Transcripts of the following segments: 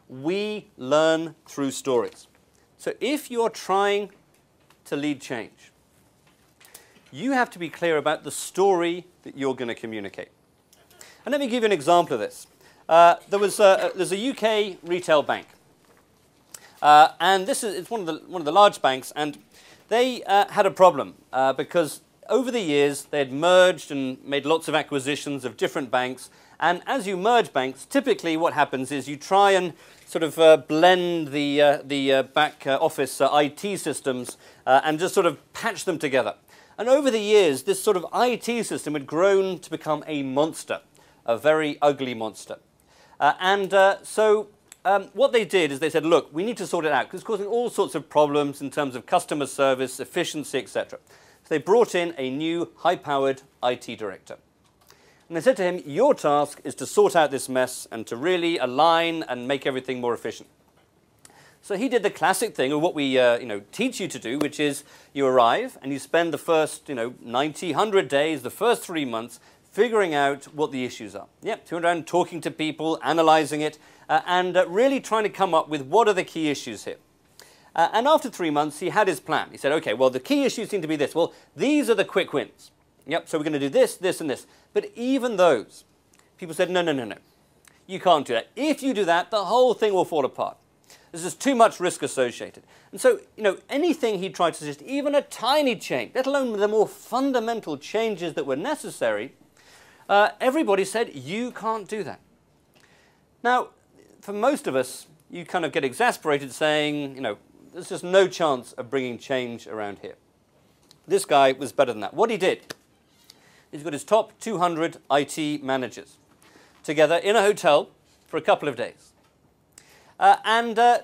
We learn through stories. So if you're trying to lead change, you have to be clear about the story that you're going to communicate. And let me give you an example of this. There's a UK retail bank. And it's one of the large banks, and they had a problem because over the years they had merged and made lots of acquisitions of different banks. And as you merge banks, typically what happens is you try and sort of blend the back office IT systems and just sort of patch them together. And over the years, this sort of IT system had grown to become a monster, a very ugly monster. So what they did is they said, look, we need to sort it out because it's causing all sorts of problems in terms of customer service, efficiency, etc. So they brought in a new high-powered IT director. And they said to him, your task is to sort out this mess and to really align and make everything more efficient. So he did the classic thing of what we teach you to do, which is you arrive and you spend the first 90, 100 days, the first 3 months, figuring out what the issues are. Yep, going around talking to people, analysing it, and really trying to come up with what are the key issues here. And after 3 months, he had his plan. He said, okay, well, the key issues seem to be this. Well, these are the quick wins. Yep, so we're going to do this, this, and this. But even those, people said, no, no, no, no. You can't do that. If you do that, the whole thing will fall apart. There's just too much risk associated. And so, anything he tried to suggest, even a tiny change, let alone the more fundamental changes that were necessary, everybody said, you can't do that. Now, for most of us, you kind of get exasperated saying, there's just no chance of bringing change around here. This guy was better than that. What he did is he got his top 200 IT managers together in a hotel for a couple of days.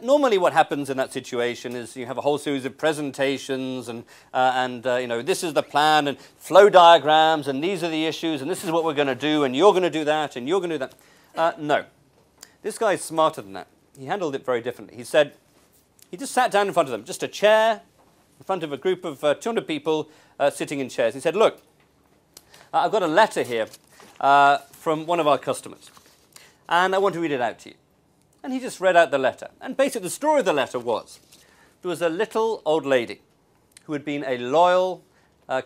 Normally what happens in that situation is you have a whole series of presentations and this is the plan and flow diagrams and these are the issues and this is what we're going to do and you're going to do that and you're going to do that. No. This guy is smarter than that. He handled it very differently. He said, he just sat down in front of them, just a chair in front of a group of 200 people sitting in chairs. He said, look, I've got a letter here from one of our customers and I want to read it out to you. And he just read out the letter. And basically the story of the letter was, there was a little old lady who had been a loyal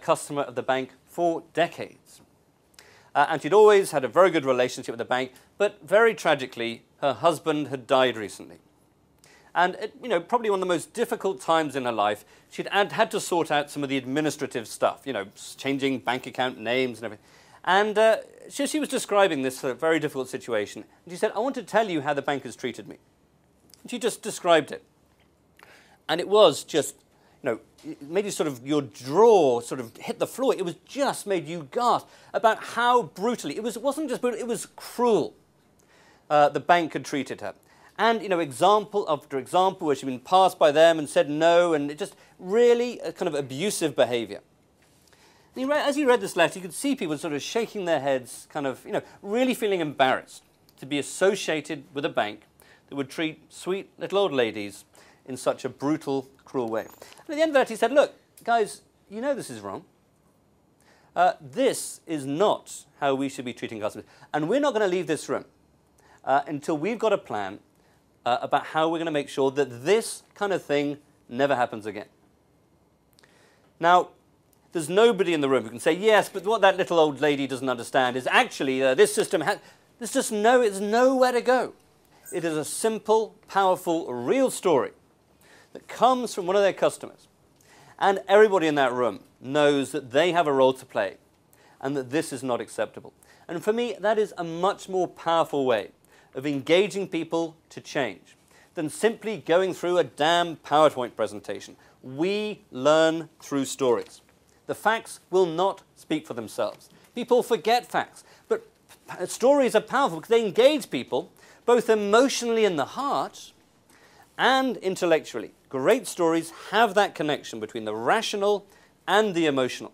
customer of the bank for decades. And she'd always had a very good relationship with the bank, but very tragically, her husband had died recently. And probably one of the most difficult times in her life, she'd had to sort out some of the administrative stuff, changing bank account names and everything. And she was describing this very difficult situation. And she said, I want to tell you how the bank has treated me. And she just described it. And it was just, it made you your jaw hit the floor. It was just made you gasp about how brutally, it wasn't just brutal, it was cruel. The bank had treated her. And, example after example where she'd been passed by them and said no, and it just really a kind of abusive behavior. And as he read this letter, you could see people sort of shaking their heads, really feeling embarrassed to be associated with a bank that would treat sweet little old ladies in such a brutal, cruel way. And at the end of that, he said, look, guys, this is wrong. This is not how we should be treating customers. And we're not going to leave this room until we've got a plan about how we're going to make sure that this kind of thing never happens again. Now, there's nobody in the room who can say, yes, but what that little old lady doesn't understand is actually this system it's nowhere to go. It is a simple, powerful, real story that comes from one of their customers. And everybody in that room knows that they have a role to play and that this is not acceptable. And for me, that is a much more powerful way of engaging people to change than simply going through a damn PowerPoint presentation. We learn through stories. The facts will not speak for themselves. People forget facts, but stories are powerful because they engage people both emotionally in the heart and intellectually. Great stories have that connection between the rational and the emotional.